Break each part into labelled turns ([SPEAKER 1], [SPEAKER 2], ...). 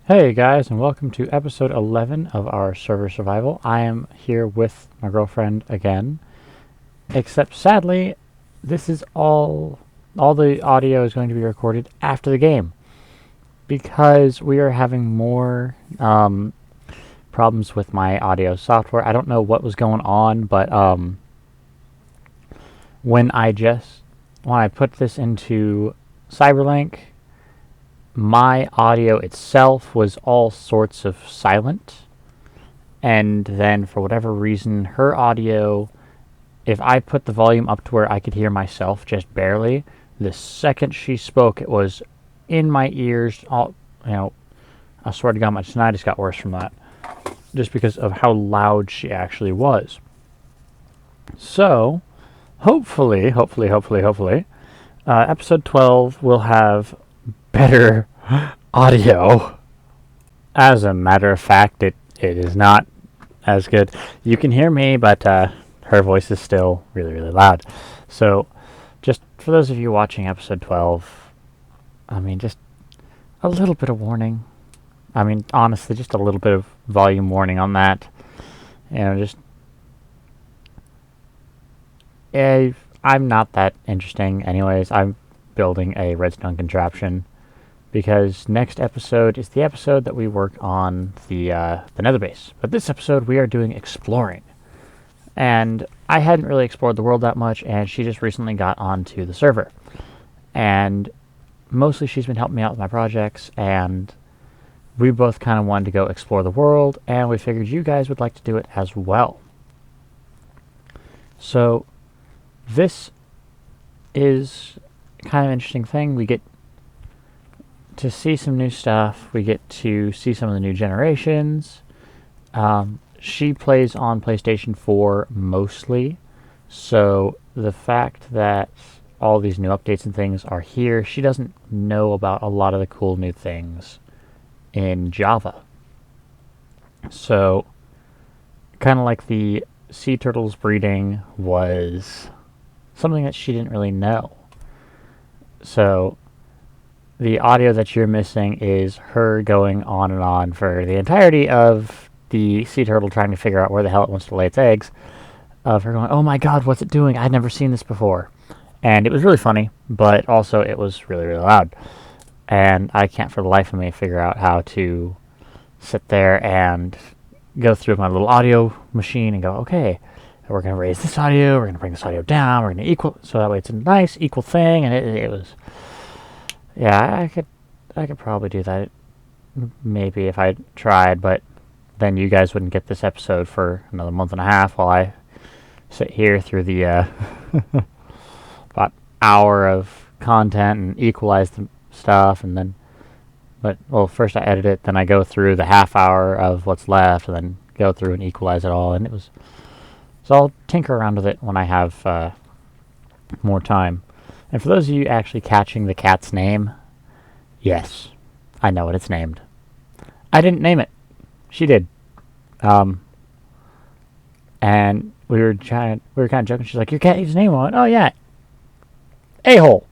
[SPEAKER 1] Hey guys, and welcome to episode 11 of our server survival. I am here with my girlfriend again, except sadly, this is all the audio is going to be recorded after the game because we are having more problems with my audio software. I don't know what was going on, but when I put this into Cyberlink, my audio itself was all sorts of silent, and then for whatever reason her audio, if I put the volume up to where I could hear myself just barely, the second she spoke it was in my ears. I swear to God, my tinnitus got worse from that, just because of how loud she actually was. So hopefully episode 12 will have better audio. As a matter of fact, it is not as good. You can hear me, but her voice is still really, really loud. So, just for those of you watching episode 12, just a little bit of warning. Honestly, just a little bit of volume warning on that. I'm not that interesting anyways. I'm building a redstone contraption because next episode is the episode that we work on the nether base. But this episode we are doing exploring. And I hadn't really explored the world that much, and she just recently got onto the server. And mostly she's been helping me out with my projects, and we both kind of wanted to go explore the world, and we figured you guys would like to do it as well. So this is kind of an interesting thing. We get to see some new stuff. We get to see some of the new generations. She plays on PlayStation 4 mostly, so the fact that all these new updates and things are here, she doesn't know about a lot of the cool new things in Java. So, kind of like the sea turtles breeding was something that she didn't really know. So, the audio that you're missing is her going on and on for the entirety of the sea turtle trying to figure out where the hell it wants to lay its eggs. Of her going, oh my god, what's it doing? I'd never seen this before. And it was really funny, but also it was really, really loud. And I can't for the life of me figure out how to sit there and go through my little audio machine and go, okay, we're going to raise this audio, we're going to bring this audio down, we're going to equal, so that way it's a nice equal thing. And it was, yeah, I could probably do that maybe if I tried, but then you guys wouldn't get this episode for another month and a half while I sit here through the about hour of content and equalize the stuff, and then first I edit it, then I go through the half hour of what's left, and then go through and equalize it all. And so I'll tinker around with it when I have more time. And for those of you actually catching the cat's name, yes, I know what it's named. I didn't name it. She did. And we were kind of joking. She's like, your cat needs a name on it. Oh, yeah. A-hole.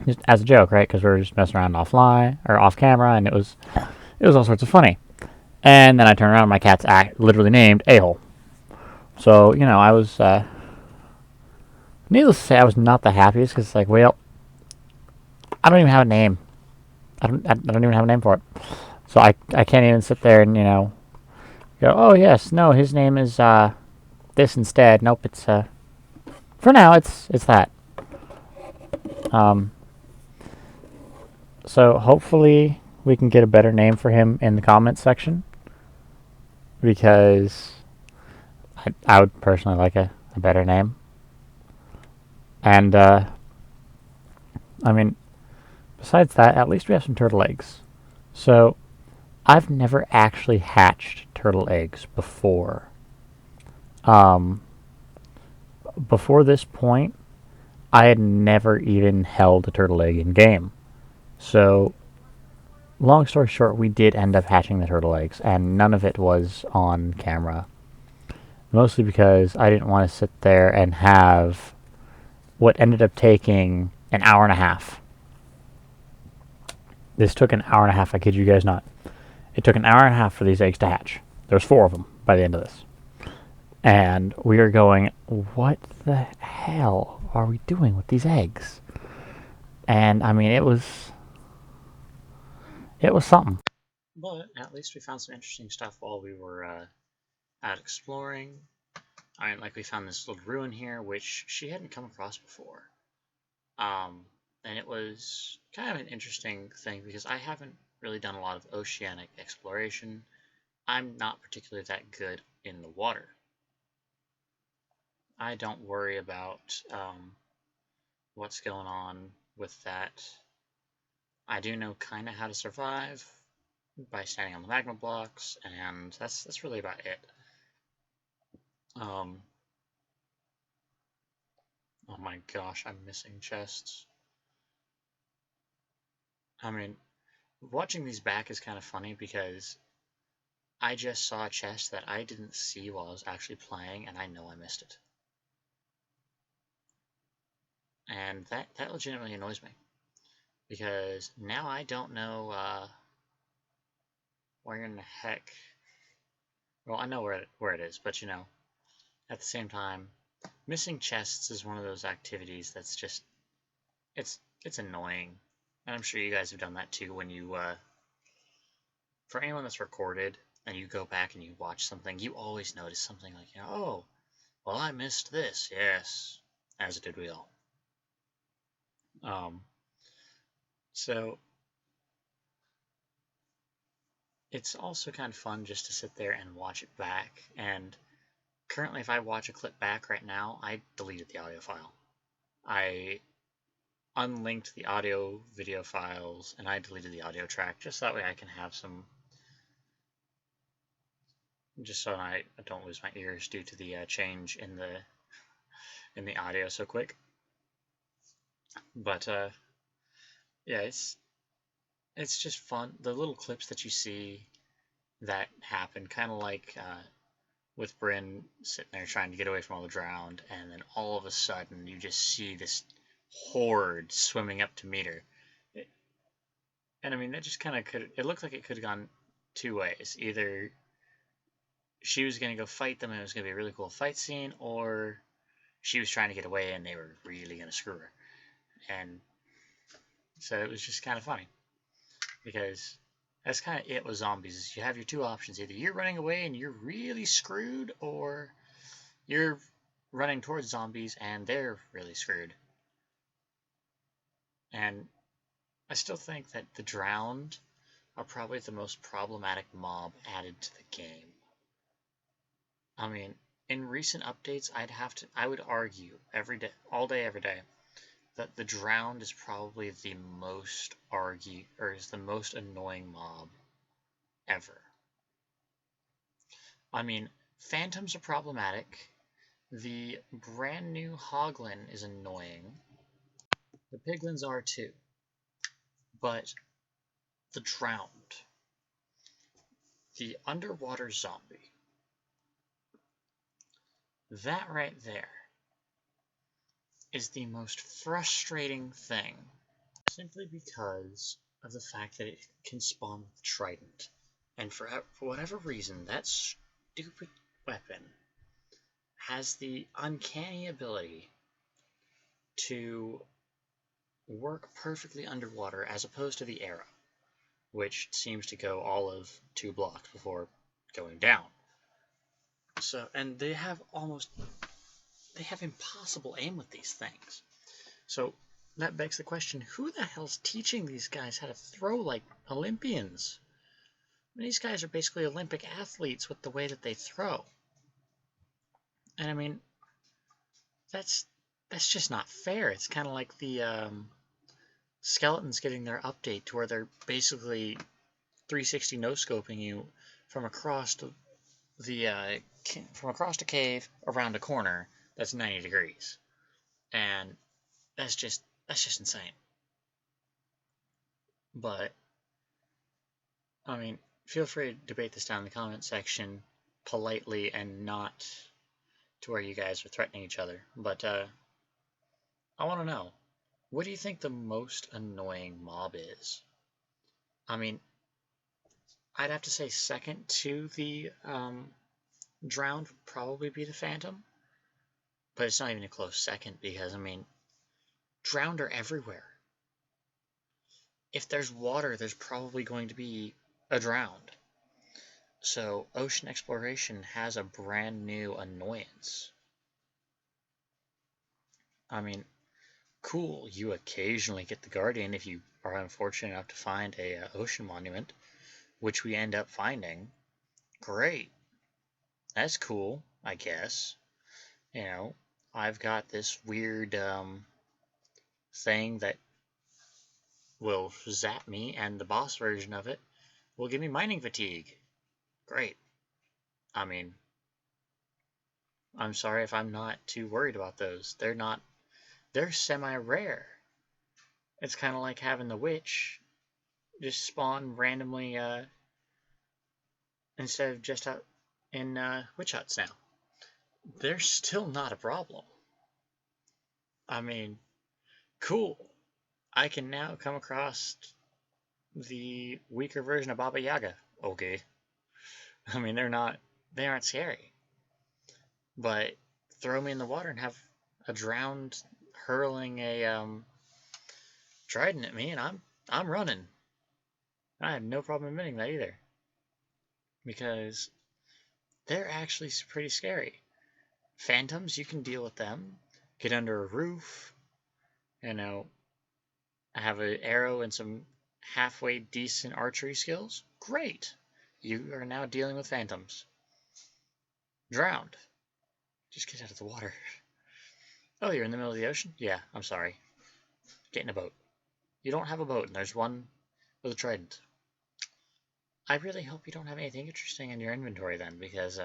[SPEAKER 1] Just as a joke, right? Because we were just messing around offline, or off camera, and it was all sorts of funny. And then I turn around and my cat's literally named A-hole. So, I was, needless to say, I was not the happiest, because it's like, well, I don't even have a name. I don't even have a name for it. So I can't even sit there and, go, oh, yes, no, his name is this instead. Nope, it's, for now, it's that. So hopefully we can get a better name for him in the comments section, because I would personally like a better name. And, besides that, at least we have some turtle eggs. So I've never actually hatched turtle eggs before. Before this point, I had never even held a turtle egg in game. So, long story short, we did end up hatching the turtle eggs, and none of it was on camera. Mostly because I didn't want to sit there and have what ended up taking an hour and a half. This took an hour and a half, I kid you guys not. It took an hour and a half for these eggs to hatch. There's 4 of them by the end of this. And we are going, what the hell are we doing with these eggs? And I mean, it was something. But at least we found some interesting stuff while we were out exploring. I mean, like we found this little ruin here, which she hadn't come across before. And it was kind of an interesting thing because I haven't really done a lot of oceanic exploration. I'm not particularly that good in the water. I don't worry about what's going on with that. I do know kind of how to survive by standing on the magma blocks, and that's really about it. Oh my gosh, I'm missing chests. I mean, watching these back is kind of funny because I just saw a chest that I didn't see while I was actually playing, and I know I missed it. And that legitimately annoys me. Because now I don't know where in the heck... Well, I know where it is, but you know, at the same time, missing chests is one of those activities that's just... It's annoying. And I'm sure you guys have done that too when you... For anyone that's recorded, and you go back and you watch something, you always notice something like, you know, oh, well, I missed this. Yes, as did we all. So it's also kind of fun just to sit there and watch it back. And currently, if I watch a clip back right now, I deleted the audio file. I unlinked the audio video files and I deleted the audio track just that way I can have some, just so I don't lose my ears due to the change in the audio so quick. But yeah, it's just fun. The little clips that you see that happen, kind of like with Bryn sitting there trying to get away from all the drowned, and then all of a sudden you just see this horde swimming up to meet her. And I mean, that just kind of could, it looked like it could have gone 2 ways. Either she was going to go fight them and it was going to be a really cool fight scene, or she was trying to get away and they were really going to screw her. And so it was just kind of funny. Because that's kind of it with zombies. You have your 2 options. Either you're running away and you're really screwed, or you're running towards zombies and they're really screwed. And I still think that the drowned are probably the most problematic mob added to the game. I mean, in recent updates, I would argue all day, every day, that the drowned is probably the most is the most annoying mob ever. I mean, phantoms are problematic. The brand new Hoglin is annoying. The piglins are too. But the drowned, the underwater zombie, that right there is the most frustrating thing, simply because of the fact that it can spawn with Trident. And for whatever reason, that stupid weapon has the uncanny ability to work perfectly underwater as opposed to the arrow, which seems to go all of 2 blocks before going down. So, and they have impossible aim with these things. So that begs the question, who the hell's teaching these guys how to throw like Olympians? I mean, these guys are basically Olympic athletes with the way that they throw. And I mean, that's just not fair. It's kind of like the skeletons getting their update to where they're basically 360 no-scoping you from across the cave around a corner that's 90 degrees. And that's just insane. But I mean, feel free to debate this down in the comment section politely and not to where you guys are threatening each other. But I want to know, what do you think the most annoying mob is?
[SPEAKER 2] I mean, I'd have to say second to the Drowned would probably be the Phantom, but it's not even a close second because, I mean, Drowned are everywhere. If there's water, there's probably going to be a Drowned. So ocean exploration has a brand new annoyance. I mean, cool, you occasionally get the Guardian if you are unfortunate enough to find a ocean monument, which we end up finding. Great. That's cool, I guess. You know, I've got this weird thing that will zap me, and the boss version of it will give me mining fatigue. Great. I mean, I'm sorry if I'm not too worried about those. They're semi rare. It's kind of like having the witch just spawn randomly instead of just out in witch huts now. They're still not a problem. I mean, cool. I can now come across the weaker version of Baba Yaga. Okay. I mean, they aren't scary. But throw me in the water and have a drowned hurling a trident at me, and I'm running. I have no problem admitting that either, because they're actually pretty scary. Phantoms, you can deal with them. Get under a roof, you know, have an arrow and some halfway decent archery skills. Great. You are now dealing with phantoms. Drowned. Just get out of the water. Oh, you're in the middle of the ocean? Yeah, I'm sorry. Get in a boat. You don't have a boat, and there's one with a trident. I really hope you don't have anything interesting in your inventory then, because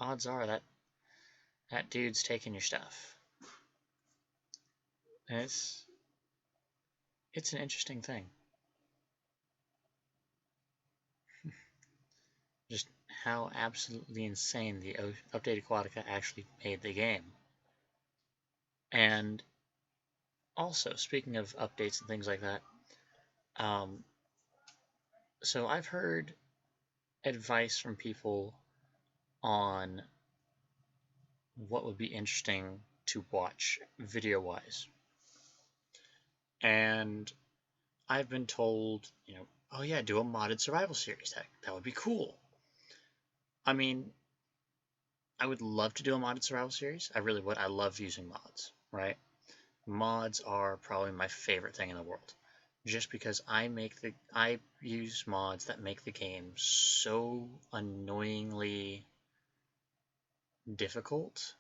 [SPEAKER 2] odds are that dude's taking your stuff. And it's an interesting thing. Just how absolutely insane the updated Aquatica actually made the game. And also, speaking of updates and things like that, um, so I've heard advice from people on what would be interesting to watch video wise. And I've been told, oh yeah, do a modded survival series. That would be cool. I mean, I would love to do a modded survival series. I really would. I love using mods, right? Mods are probably my favorite thing in the world. Just because I use mods that make the game so annoyingly difficult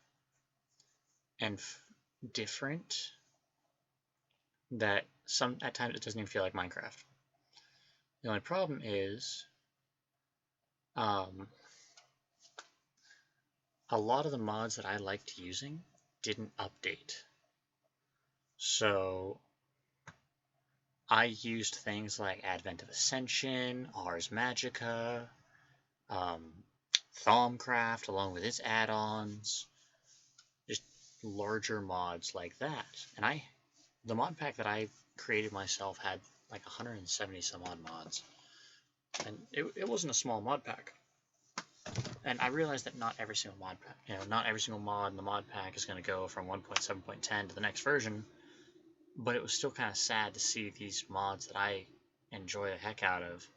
[SPEAKER 2] and different that at times it doesn't even feel like Minecraft. The only problem is um, a lot of the mods that I liked using didn't update. So I used things like Advent of Ascension, Ars Magica, Thaumcraft along with its add-ons, just larger mods like that. And the mod pack that I created myself had like 170 some odd mods. And it wasn't a small mod pack. And I realized that not every single mod pack, not every single mod in the mod pack is going to go from 1.7.10 to the next version. But it was still kind of sad to see these mods that I enjoy the heck out of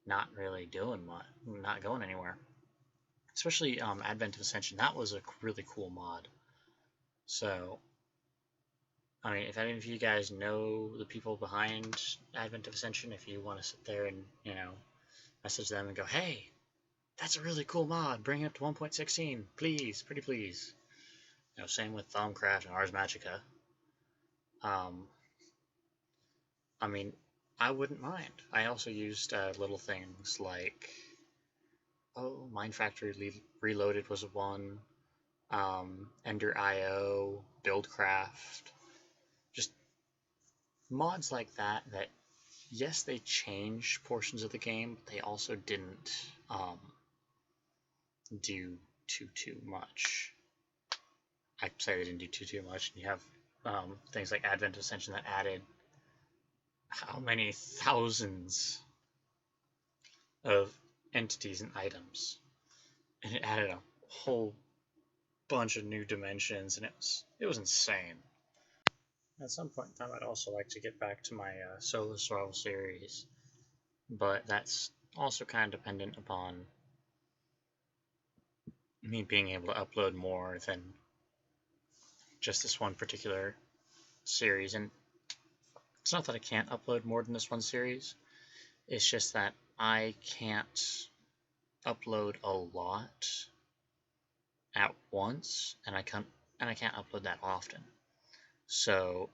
[SPEAKER 2] not really doing much, not going anywhere. Especially Advent of Ascension. That was a really cool mod. So, I mean, if any of you guys know the people behind Advent of Ascension, if you want to sit there and, message them and go, hey, that's a really cool mod, bring it up to 1.16, please, pretty please. Same with Thaumcraft and Ars Magica. I mean, I wouldn't mind. I also used little things like, Mind Factory Reloaded was one, Ender.io, Buildcraft, just mods like that, yes, they changed portions of the game, but they also didn't do too much. I'd say they didn't do too much. And you have things like Advent Ascension that added how many thousands of entities and items, and it added a whole bunch of new dimensions, and it was insane. At some point in time, I'd also like to get back to my solo survival series, but that's also kind of dependent upon me being able to upload more than just this one particular series. And it's not that I can't upload more than this one series, it's just that I can't upload a lot at once, and I can't upload that often. So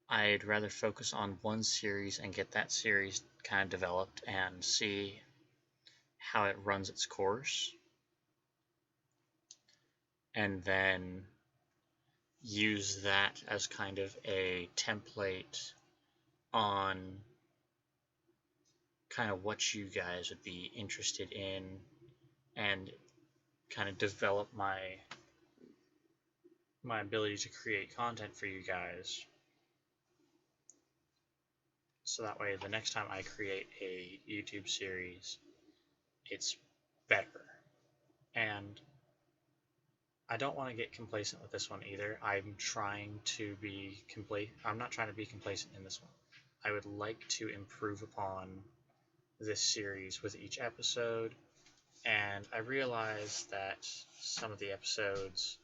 [SPEAKER 2] I'd rather focus on one series and get that series kind of developed and see how it runs its course, and then use that as kind of a template on kind of what you guys would be interested in, and kind of develop my ability to create content for you guys, so that way the next time I create a YouTube series, it's better. And I don't want to get complacent with this one either. I'm not trying to be complacent in this one. I would like to improve upon this series with each episode, and I realize that some of the episodes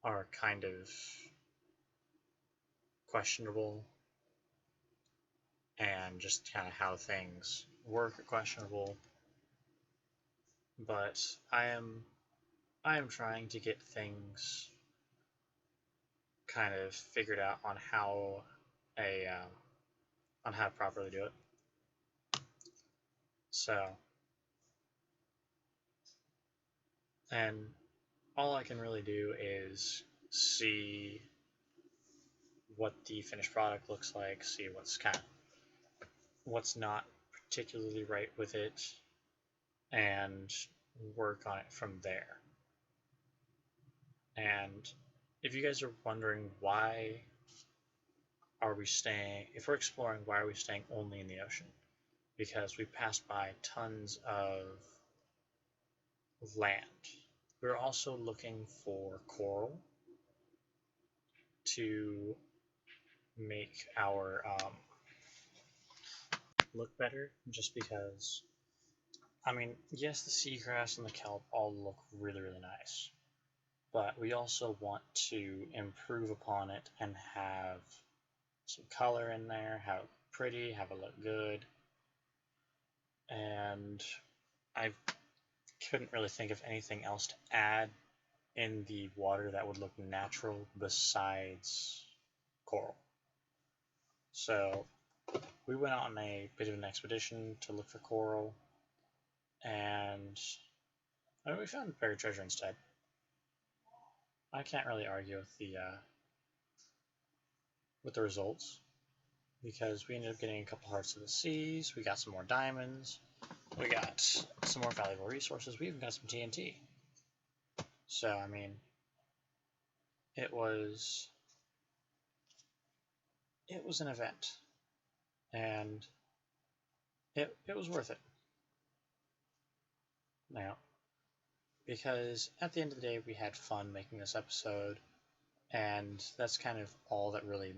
[SPEAKER 2] are kind of questionable, and just kind of how things work are questionable, but I am trying to get things kind of figured out on how to properly do it. So, and all I can really do is see what the finished product looks like, see what's not particularly right with it, and work on it from there. And if you guys are wondering if we're exploring, why are we staying only in the ocean? Because we passed by tons of land. We're also looking for coral to make our look better, just because, I mean, yes, the seagrass and the kelp all look really, really nice, but we also want to improve upon it and have some color in there, have it pretty, have it look good. And I couldn't really think of anything else to add in the water that would look natural besides coral. So we went on a bit of an expedition to look for coral, and we found buried treasure instead. I can't really argue with the results, because we ended up getting a couple hearts of the seas, we got some more diamonds, we got some more valuable resources, we even got some TNT. So, I mean, it was an event, and it was worth it. Now, because at the end of the day, we had fun making this episode, and that's kind of all that really,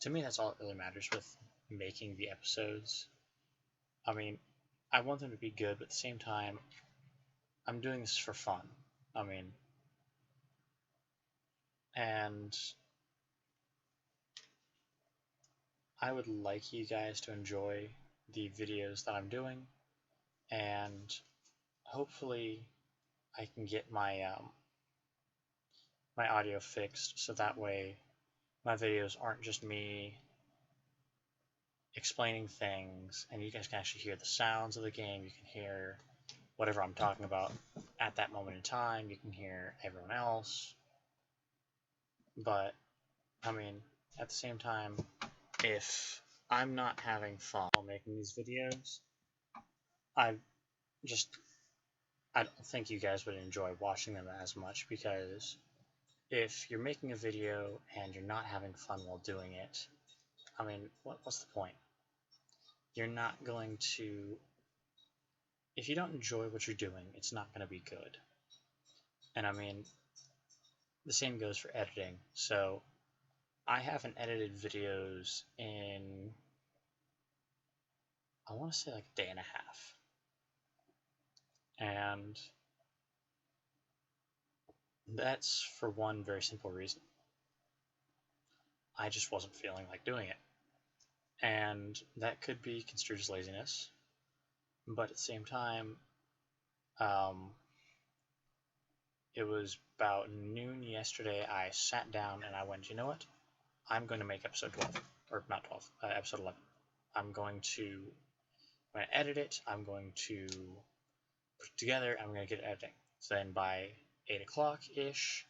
[SPEAKER 2] to me, that's all that really matters with making the episodes. I mean, I want them to be good, but at the same time, I'm doing this for fun. I mean, and I would like you guys to enjoy the videos that I'm doing, and hopefully I can get my my audio fixed, so that way my videos aren't just me explaining things, and you guys can actually hear the sounds of the game. You can hear whatever I'm talking about at that moment in time. You can hear everyone else. But, I mean, at the same time, if I'm not having fun while making these videos, I don't think you guys would enjoy watching them as much, because if you're making a video and you're not having fun while doing it, I mean, what's the point? You're not going to, if you don't enjoy what you're doing, it's not going to be good. And I mean, the same goes for editing. So I haven't edited videos in, I want to say like a day and a half. And that's for one very simple reason. I just wasn't feeling like doing it. And that could be construed as laziness. But at the same time, it was about noon yesterday. I sat down and I went, you know what? I'm going to make episode 12. Or not 12, episode 11. I'm going to edit it. I'm going to put it together. I'm going to get it editing. So then by 8 o'clock-ish,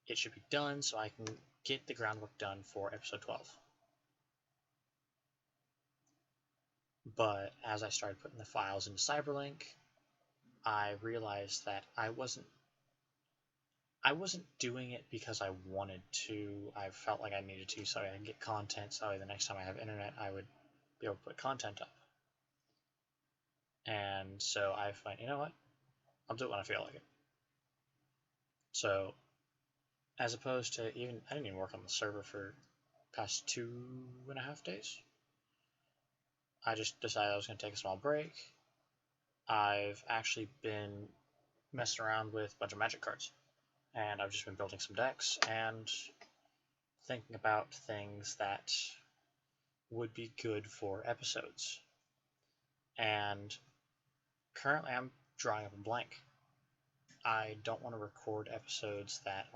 [SPEAKER 2] it should be done so I can get the groundwork done for episode 12. But as I started putting the files into Cyberlink, I realized that I wasn't doing it because I wanted to. I felt like I needed to so I could get content, so the next time I have internet I would be able to put content up. And so I find, you know what? I'll do it when I feel like it. So as opposed to I didn't even work on the server for past 2.5 days. I just decided I was going to take a small break. I've actually been messing around with a bunch of magic cards. And I've just been building some decks and thinking about things that would be good for episodes. And currently I'm drawing up a blank. I don't want to record episodes that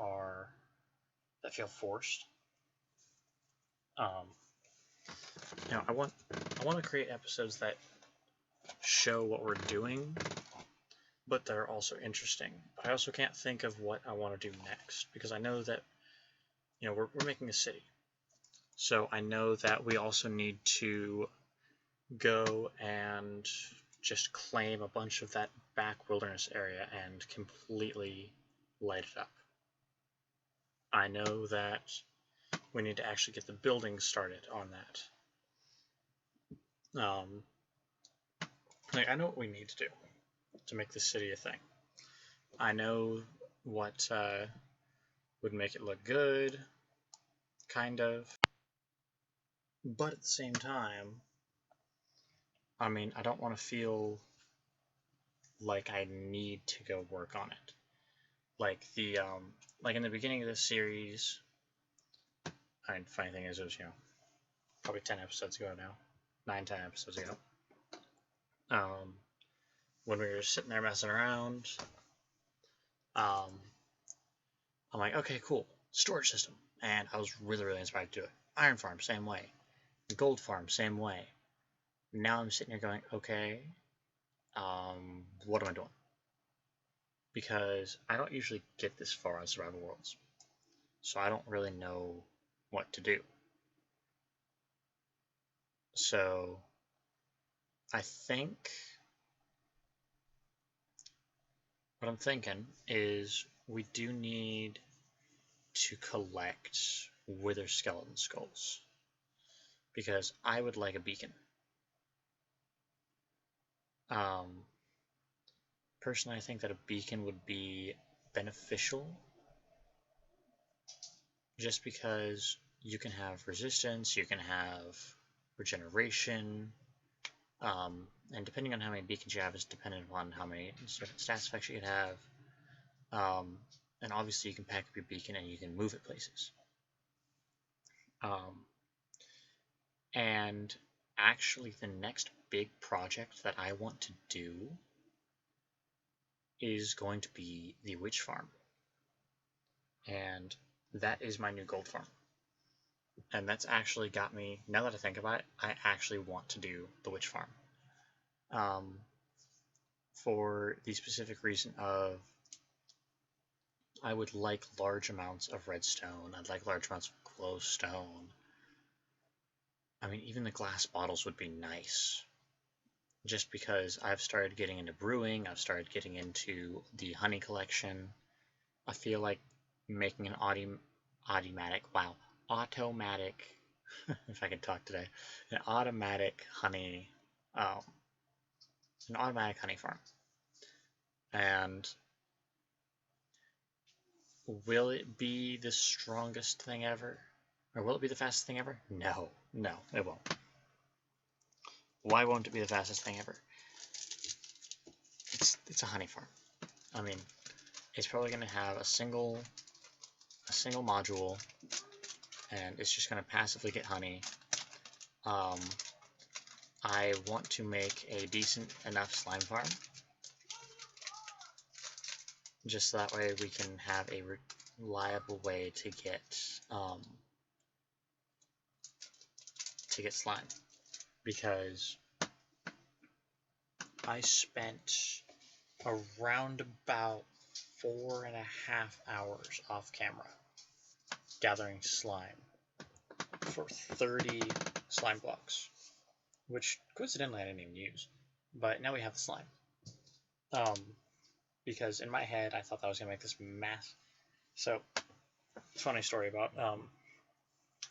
[SPEAKER 2] feel forced. I want to create episodes that show what we're doing, but they're also interesting. But I also can't think of what I want to do next because I know that we're making a city. So I know that we also need to go and just claim a bunch of that back wilderness area and completely light it up. I know that we need to actually get the buildings started on that. I know what we need to do to make the city a thing. I know what would make it look good, kind of. But at the same time, I mean, I don't want to feel like I need to go work on it. Like like in the beginning of this series, I mean, funny thing is, it was, probably 10 episodes ago now. 9-10 episodes ago. When we were sitting there messing around, I'm like, okay, cool, storage system. And I was really, really inspired to do it. Iron farm, same way. Gold farm, same way. Now I'm sitting here going, okay, what am I doing? Because I don't usually get this far on Survival Worlds. So I don't really know what to do. So I think what I'm thinking is we do need to collect wither skeleton skulls. Because I would like a beacon. Personally, I think that a beacon would be beneficial just because you can have resistance, you can have regeneration, and depending on how many beacons you have is dependent upon how many certain stats effects you could have. And obviously you can pack up your beacon and you can move it places. And actually the next big project that I want to do is going to be the witch farm. And that is my new gold farm. And that's actually got me, now that I think about it, I actually want to do the witch farm. For the specific reason of I would like large amounts of redstone, I'd like large amounts of glowstone. I mean, even the glass bottles would be nice. Just because I've started getting into brewing, I've started getting into the honey collection. I feel like making an automatic if I can talk today, an automatic honey, um, an automatic honey farm. And will it be the strongest thing ever? Or will it be the fastest thing ever? No, no, it won't. Why won't it be the fastest thing ever? It's a honey farm. I mean, it's probably going to have a single module, and it's just going to passively get honey. I want to make a decent enough slime farm, just so that way we can have a reliable way to get slime. Because I spent around about 4.5 hours off camera gathering slime for 30 slime blocks, which coincidentally I didn't even use, but now we have the slime. Because in my head I thought that I was gonna make this mass. So, funny story about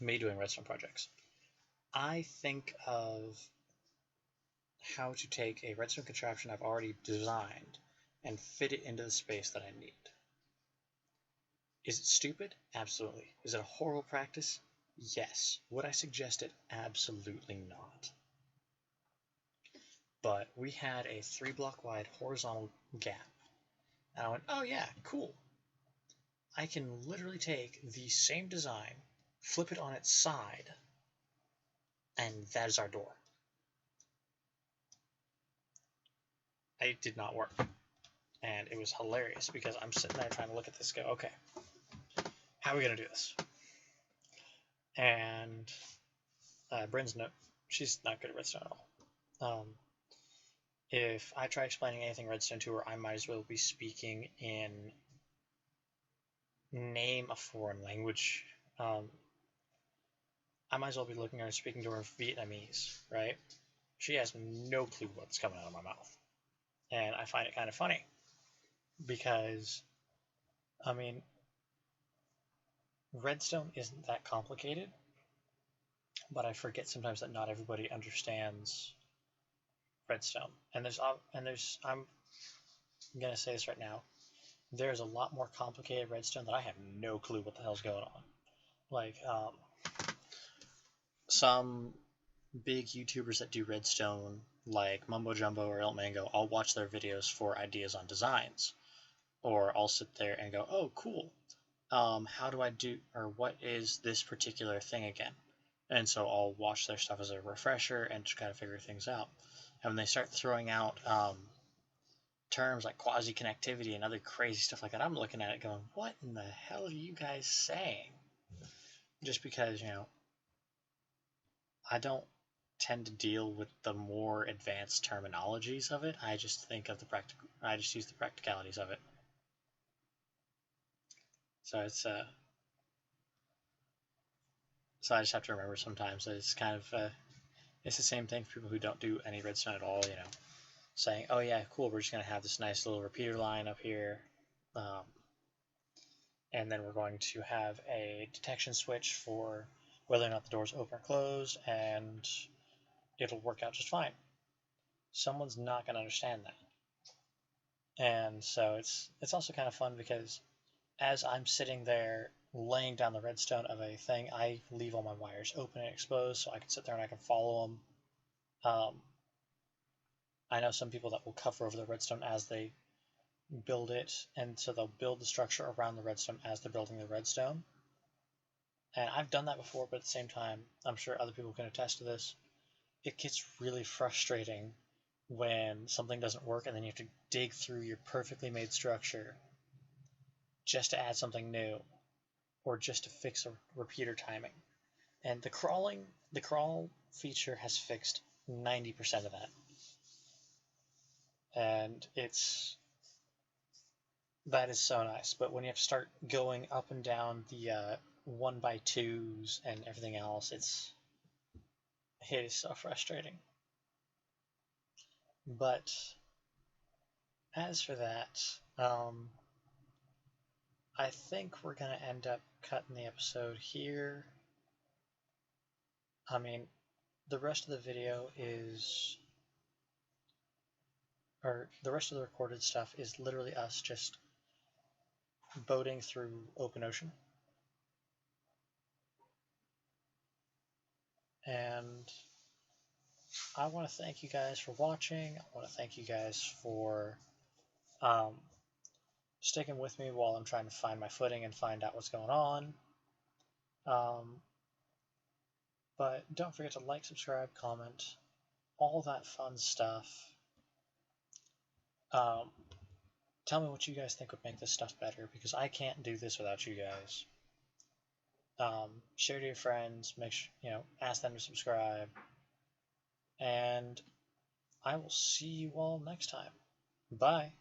[SPEAKER 2] me doing redstone projects. I think of how to take a redstone contraption I've already designed and fit it into the space that I need. Is it stupid? Absolutely. Is it a horrible practice? Yes. Would I suggest it? Absolutely not. But we had a 3-block wide horizontal gap. And I went, oh yeah, cool. I can literally take the same design, flip it on its side, and that is our door. It did not work. And it was hilarious because I'm sitting there trying to look at this and go, okay, how are we going to do this? And Bryn's she's not good at redstone at all. If I try explaining anything redstone to her, I might as well be speaking in name a foreign language. I might as well be looking at her and speaking to her Vietnamese, right? She has no clue what's coming out of my mouth. And I find it kind of funny because, I mean, redstone isn't that complicated, but I forget sometimes that not everybody understands redstone. And I'm gonna say this right now, there's a lot more complicated redstone that I have no clue what the hell's going on. Like, some big YouTubers that do redstone, like Mumbo Jumbo or El Mango, I'll watch their videos for ideas on designs. Or I'll sit there and go, oh, cool. How do I do, or what is this particular thing again? And so I'll watch their stuff as a refresher and just kind of figure things out. And when they start throwing out terms like quasi-connectivity and other crazy stuff like that, I'm looking at it going, what in the hell are you guys saying? Just because, I don't tend to deal with the more advanced terminologies of it. I just think of I just use the practicalities of it. So it's so I just have to remember sometimes that it's kind of it's the same thing for people who don't do any redstone at all, saying, oh yeah, cool, we're just going to have this nice little repeater line up here, and then we're going to have a detection switch for whether or not the door's open or closed, and it'll work out just fine. Someone's not going to understand that. And so it's also kind of fun because as I'm sitting there laying down the redstone of a thing, I leave all my wires open and exposed so I can sit there and I can follow them. I know some people that will cover over the redstone as they build it, and so they'll build the structure around the redstone as they're building the redstone. And I've done that before, but at the same time, I'm sure other people can attest to this. It gets really frustrating when something doesn't work and then you have to dig through your perfectly made structure just to add something new or just to fix a repeater timing. And the crawl feature has fixed 90% of that. And that is so nice. But when you have to start going up and down the 1x2s and everything else, it is so frustrating. But as for that, I think we're going to end up cutting the episode here. I mean, the rest of the video is, or the rest of the recorded stuff is literally us just boating through open ocean. And I want to thank you guys for watching. I want to thank you guys for sticking with me while I'm trying to find my footing and find out what's going on. But don't forget to like, subscribe, comment, all that fun stuff. Tell me what you guys think would make this stuff better, because I can't do this without you guys. Share to your friends, make sure, ask them to subscribe, and I will see you all next time. Bye.